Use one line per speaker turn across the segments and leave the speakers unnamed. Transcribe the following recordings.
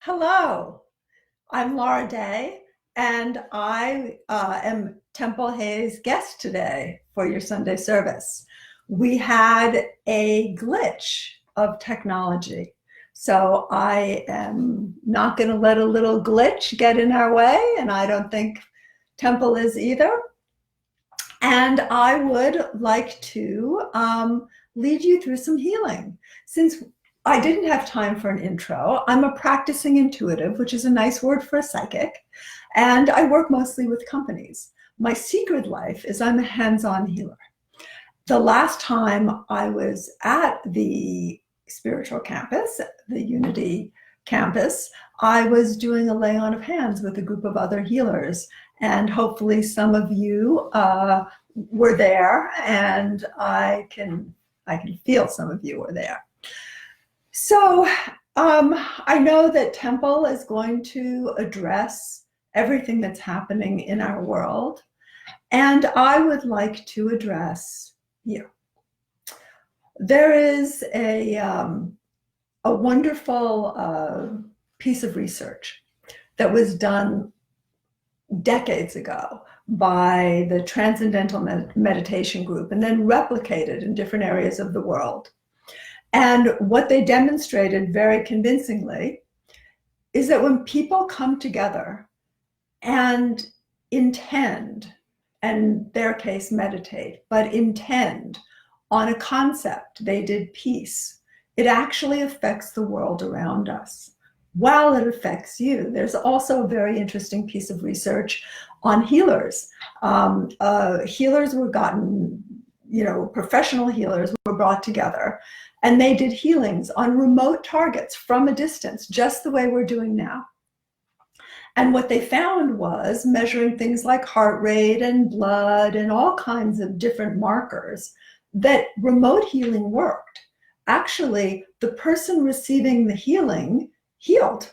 Hello, I'm Laura Day, and I am Temple Hayes' guest today for your Sunday service. We had a glitch of technology, so I am not going to let a little glitch get in our way, and I don't think Temple is either. And I would like to lead you through some healing. Since I didn't have time for an intro, I'm a practicing intuitive, which is a nice word for a psychic, and I work mostly with companies. My secret life is I'm a hands-on healer. The last time I was at the spiritual campus, the Unity campus, I was doing a lay on of hands with a group of other healers. And hopefully some of you were there, and I can feel some of you were there. So I know that Temple is going to address everything that's happening in our world, and I would like to address you. There is a wonderful piece of research that was done decades ago by the Transcendental Meditation Group and then replicated in different areas of the world. And what they demonstrated very convincingly is that when people come together and intend, and in their case meditate, but intend on a concept, they did peace, it actually affects the world around us. While it affects you, there's also a very interesting piece of research on healers. Healers were gotten, professional healers were brought together, and they did healings on remote targets from a distance, just the way we're doing now. And what they found was, measuring things like heart rate and blood and all kinds of different markers, that remote healing worked. Actually, the person receiving the healing healed.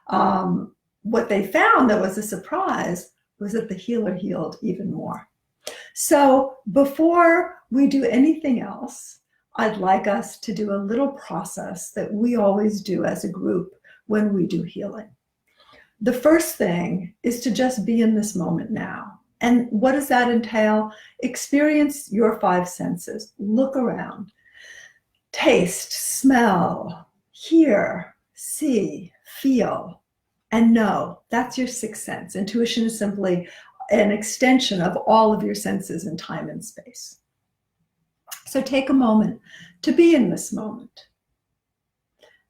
What they found that was a surprise was that the healer healed even more. So before we do anything else, I'd like us to do a little process that we always do as a group when we do healing. The first thing is to just be in this moment now. And what does that entail? Experience your five senses. Look around. Taste, smell, hear, see, feel, and know. That's your sixth sense. Intuition is simply an extension of all of your senses in time and space. So take a moment to be in this moment.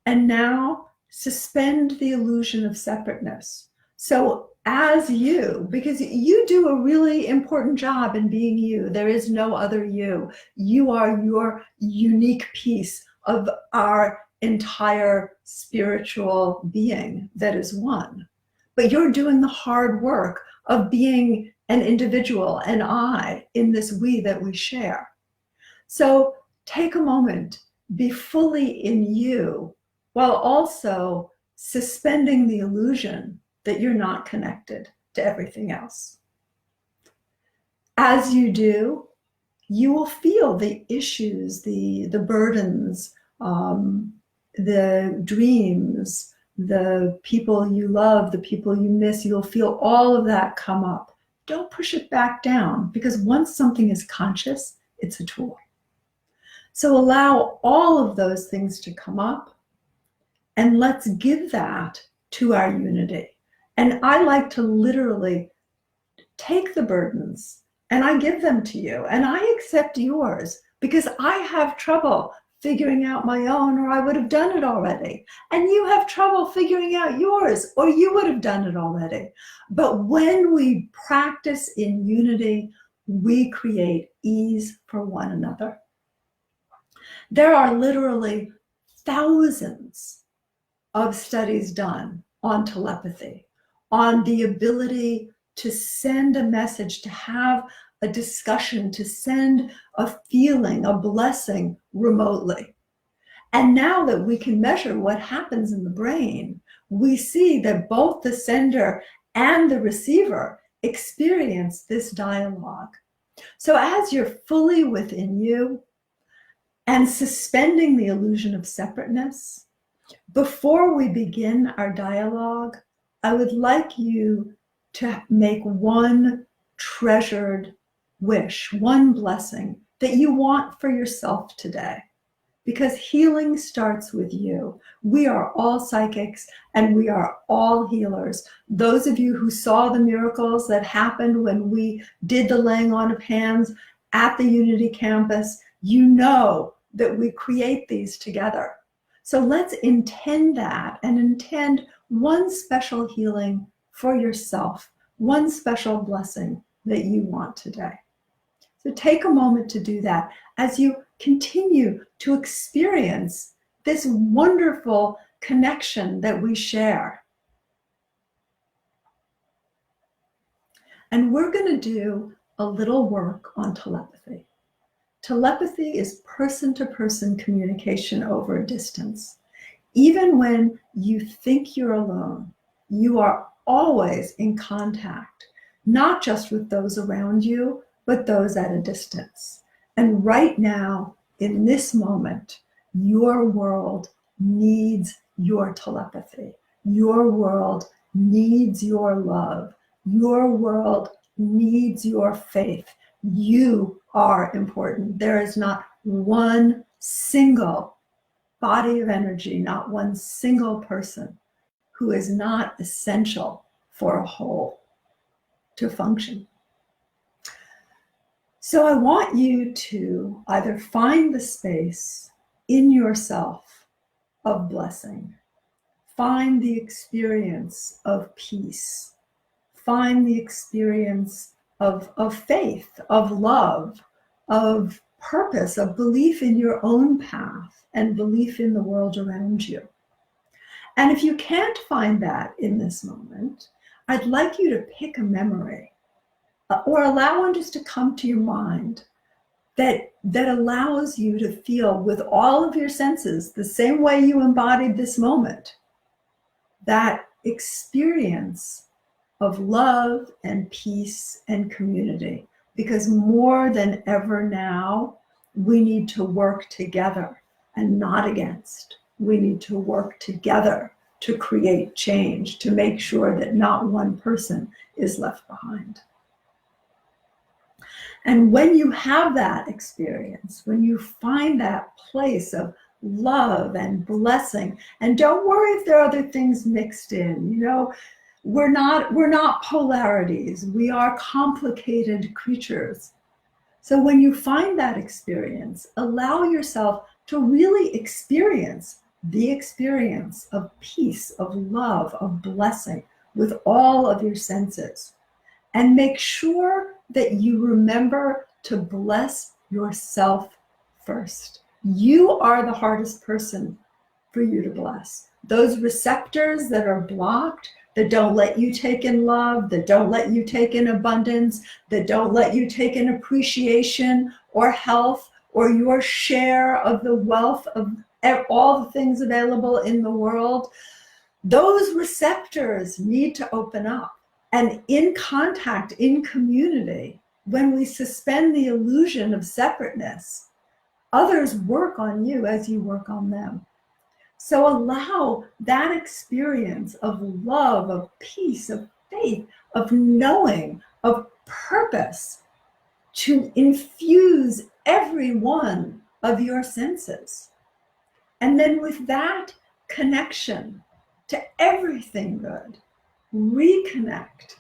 And now suspend the illusion of separateness. So as you, because you do a really important job in being you, there is no other you. You are your unique piece of our entire spiritual being that is one. But you're doing the hard work of being an individual, an I, in this we that we share. So take a moment, be fully in you, while also suspending the illusion that you're not connected to everything else. As you do, you will feel the issues, the burdens, the dreams, the people you love, the people you miss. You'll feel all of that come up. Don't push it back down, because once something is conscious, it's a tool. So allow all of those things to come up, and let's give that to our unity. And I like to literally take the burdens and I give them to you, and I accept yours, because I have trouble figuring out my own, or I would have done it already. And you have trouble figuring out yours, or you would have done it already. But when we practice in unity, we create ease for one another. There are literally thousands of studies done on telepathy, on the ability to send a message, to have a discussion, to send a feeling, a blessing remotely. And now that we can measure what happens in the brain, we see that both the sender and the receiver experience this dialogue. So as you're fully within you and suspending the illusion of separateness, Before we begin our dialogue, I would like you to make one treasured wish, one blessing that you want for yourself today. Because healing starts with you. We are all psychics and we are all healers. Those of you who saw the miracles that happened when we did the laying on of hands at the Unity campus, you know that we create these together. So let's intend that and intend one special healing for yourself, one special blessing that you want today. So take a moment to do that as you continue to experience this wonderful connection that we share. And we're going to do a little work on telepathy. Telepathy is person-to-person communication over a distance. Even when you think you're alone, you are always in contact, not just with those around you, but those at a distance. And right now, in this moment, your world needs your telepathy. Your world needs your love. Your world needs your faith. You are important. There is not one single body of energy, not one single person who is not essential for a whole to function. So I want you to either find the space in yourself of blessing, find the experience of peace, find the experience of faith, of love, of purpose, of belief in your own path and belief in the world around you. And if you can't find that in this moment, I'd like you to pick a memory or allow one just to come to your mind that allows you to feel with all of your senses, the same way you embodied this moment, that experience of love and peace and community. Because more than ever now, we need to work together and not against. We need to work together to create change, to make sure that not one person is left behind. And when you have that experience, when you find that place of love and blessing, and don't worry if there are other things mixed in, you know, we're not polarities. We are complicated creatures. So when you find that experience, allow yourself to really experience the experience of peace, of love, of blessing with all of your senses. And make sure that you remember to bless yourself first. You are the hardest person for you to bless. Those receptors that are blocked, that don't let you take in love, that don't let you take in abundance, that don't let you take in appreciation or health or your share of the wealth of all the things available in the world, those receptors need to open up. And in contact, in community, when we suspend the illusion of separateness, others work on you as you work on them. So allow that experience of love, of peace, of faith, of knowing, of purpose to infuse every one of your senses. And then with that connection to everything good, reconnect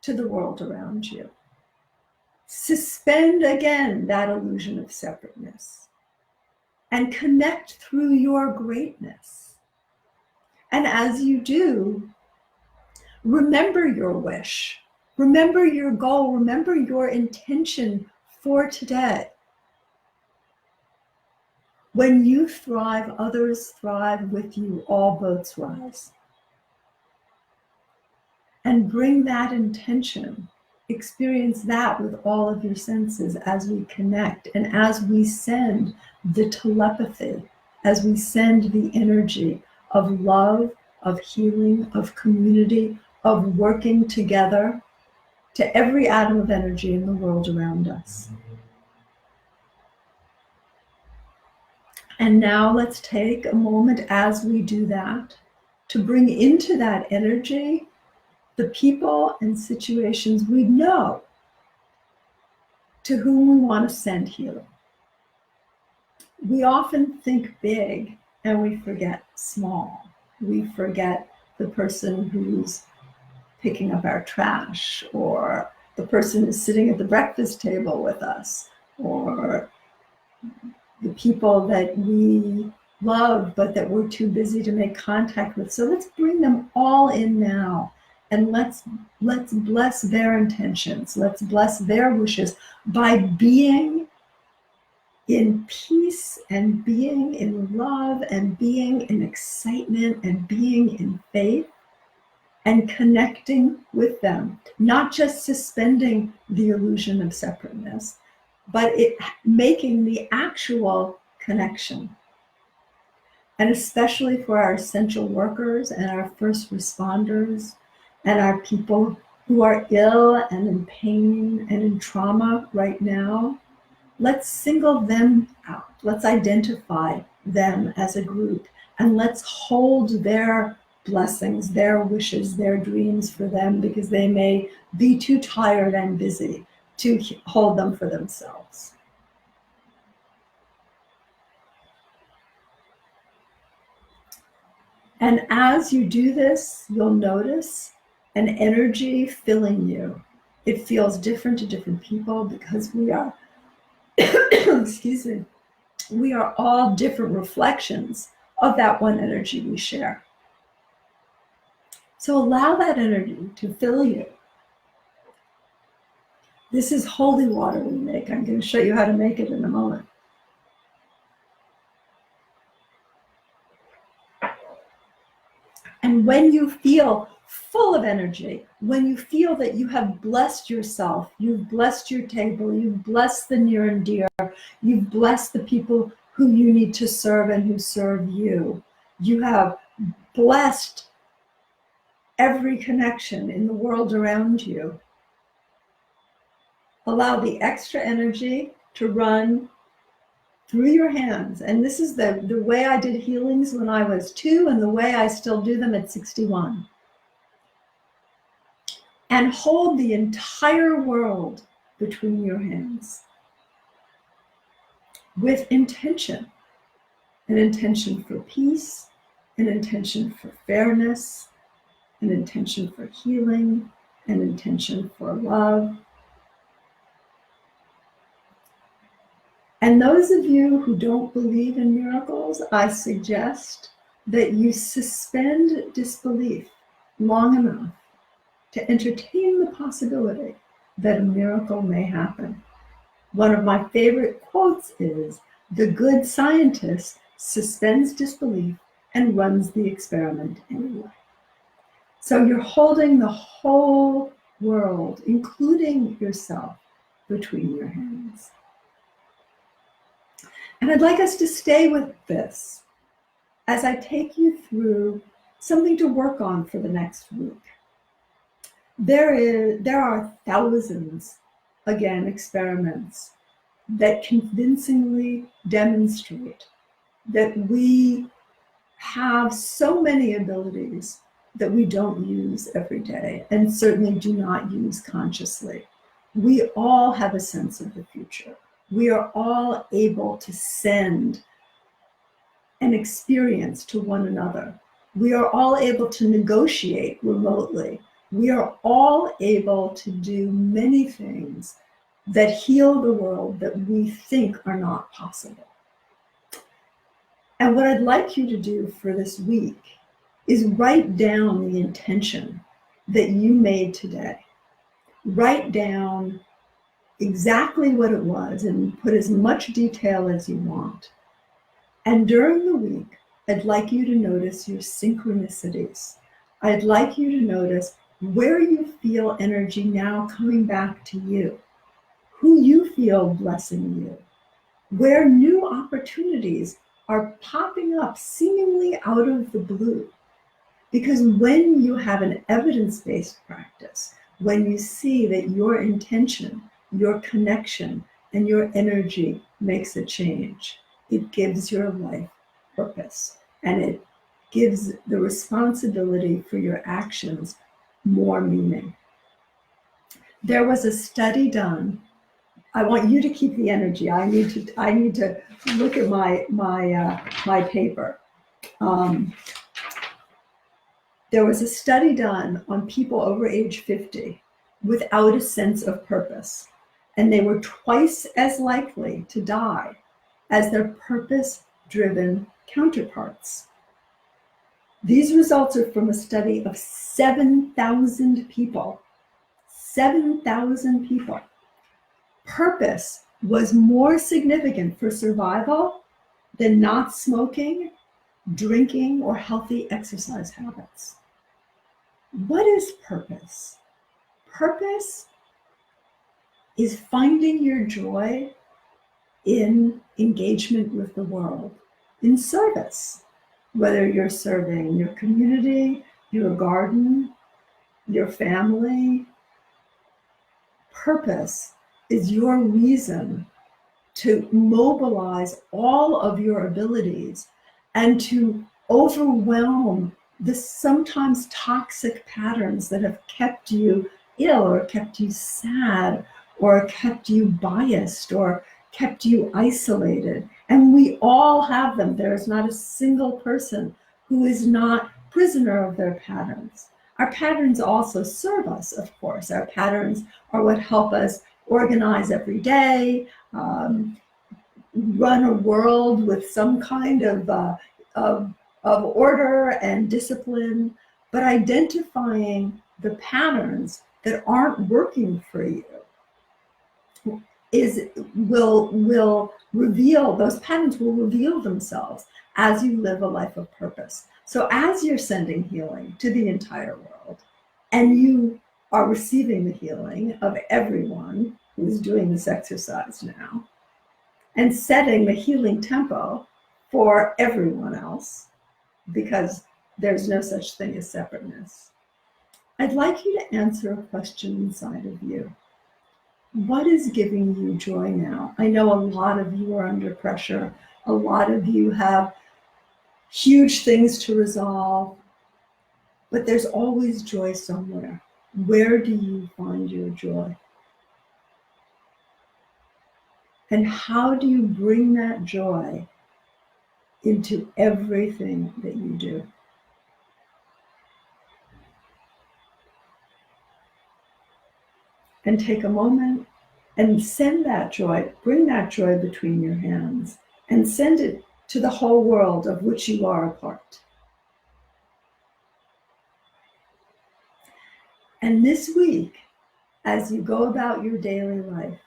to the world around you. Suspend again that illusion of separateness and connect through your greatness. And as you do, remember your wish, remember your goal, remember your intention for today. When you thrive, others thrive with you, all boats rise. And bring that intention, experience that with all of your senses as we connect and as we send the telepathy, as we send the energy of love, of healing, of community, of working together to every atom of energy in the world around us. And now let's take a moment as we do that to bring into that energy the people and situations we know to whom we want to send healing. We often think big and we forget small. We forget the person who's picking up our trash, or the person who's sitting at the breakfast table with us, or the people that we love but that we're too busy to make contact with. So let's bring them all in now, and let's bless their intentions. Let's bless their wishes by being in peace and being in love and being in excitement and being in faith, and connecting with them, not just suspending the illusion of separateness, but making the actual connection. And especially for our essential workers and our first responders and our people who are ill and in pain and in trauma right now, let's single them out. Let's identify them as a group, and let's hold their blessings, their wishes, their dreams for them, because they may be too tired and busy to hold them for themselves. And as you do this, you'll notice an energy filling you. It feels different to different people because we are, excuse me, we are all different reflections of that one energy we share. So allow that energy to fill you. This is holy water we make. I'm going to show you how to make it in a moment. And when you feel full of energy, when you feel that you have blessed yourself, you've blessed your table, you've blessed the near and dear, you've blessed the people who you need to serve and who serve you, you have blessed every connection in the world around you, allow the extra energy to run through your hands. And this is the way I did healings when I was 2 and the way I still do them at 61. And hold the entire world between your hands with intention, an intention for peace, an intention for fairness, an intention for healing, an intention for love. And those of you who don't believe in miracles, I suggest that you suspend disbelief long enough to entertain the possibility that a miracle may happen. One of my favorite quotes is, "The good scientist suspends disbelief and runs the experiment anyway." So you're holding the whole world, including yourself, between your hands. And I'd like us to stay with this as I take you through something to work on for the next week. There are thousands, again, experiments that convincingly demonstrate that we have so many abilities that we don't use every day and certainly do not use consciously. We all have a sense of the future. We are all able to send an experience to one another. We are all able to negotiate remotely. We are all able to do many things that heal the world that we think are not possible. And what I'd like you to do for this week is write down the intention that you made today. Write down exactly what it was and put as much detail as you want. And during the week, I'd like you to notice your synchronicities. I'd like you to notice where you feel energy now coming back to you, who you feel blessing you, where new opportunities are popping up seemingly out of the blue. Because when you have an evidence-based practice, when you see that your intention, your connection, and your energy makes a change, it gives your life purpose, and it gives the responsibility for your actions more meaning. There was a study done. I want you to keep the energy. I need to look at my paper. There was a study done on people over age 50 without a sense of purpose, and they were twice as likely to die as their purpose-driven counterparts. These results are from a study of 7,000 people. 7,000 people. Purpose was more significant for survival than not smoking, drinking, or healthy exercise habits. What is purpose? Purpose is finding your joy in engagement with the world, in service, whether you're serving your community, your garden, your family. Purpose is your reason to mobilize all of your abilities and to overwhelm the sometimes toxic patterns that have kept you ill or kept you sad or kept you biased or kept you isolated. And we all have them. There is not a single person who is not prisoner of their patterns. Our patterns also serve us, of course. Our patterns are what help us organize every day, run a world with some kind of order and discipline. But identifying the patterns that aren't working for you will reveal, those patterns will reveal themselves as you live a life of purpose. So as you're sending healing to the entire world, and you are receiving the healing of everyone who is doing this exercise now, and setting the healing tempo for everyone else, because there's no such thing as separateness, I'd like you to answer a question inside of you. What is giving you joy now? I know a lot of you are under pressure. A lot of you have huge things to resolve, but there's always joy somewhere. Where do you find your joy? And how do you bring that joy into everything that you do? And take a moment and send that joy, bring that joy between your hands and send it to the whole world of which you are a part. And this week, as you go about your daily life,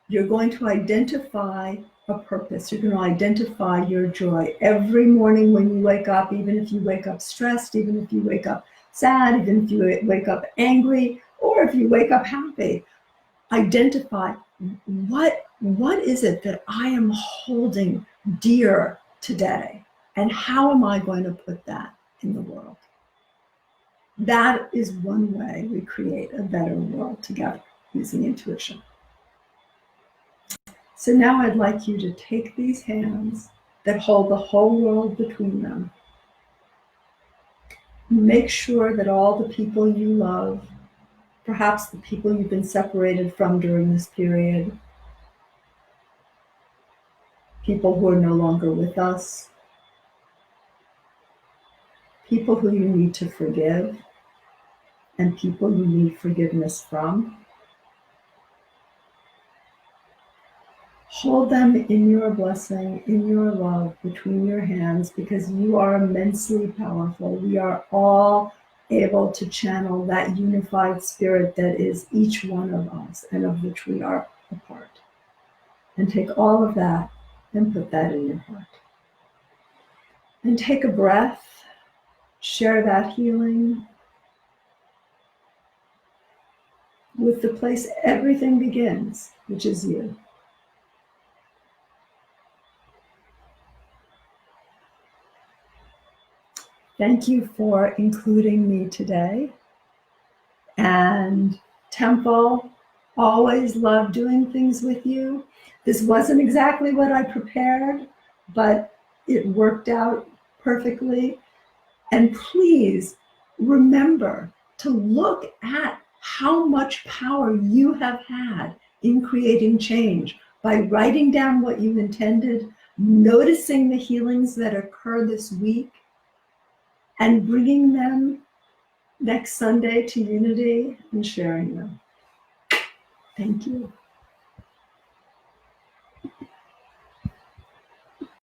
you're going to identify a purpose. You're going to identify your joy every morning when you wake up, even if you wake up stressed, even if you wake up sad, even if you wake up angry, or if you wake up happy. Identify what is it that I am holding dear today, and how am I going to put that in the world? That is one way we create a better world together, using intuition. So now I'd like you to take these hands that hold the whole world between them. Make sure that all the people you love, perhaps the people you've been separated from during this period, people who are no longer with us, people who you need to forgive, and people you need forgiveness from, hold them in your blessing, in your love, between your hands, because you are immensely powerful. We are all able to channel that unified spirit that is each one of us and of which we are a part. And take all of that and put that in your heart. And take a breath, share that healing with the place everything begins, which is you. Thank you for including me today. And Temple, always love doing things with you. This wasn't exactly what I prepared, but it worked out perfectly. And please remember to look at how much power you have had in creating change by writing down what you intended, noticing the healings that occur this week, and bringing them next Sunday to Unity and sharing them. Thank you.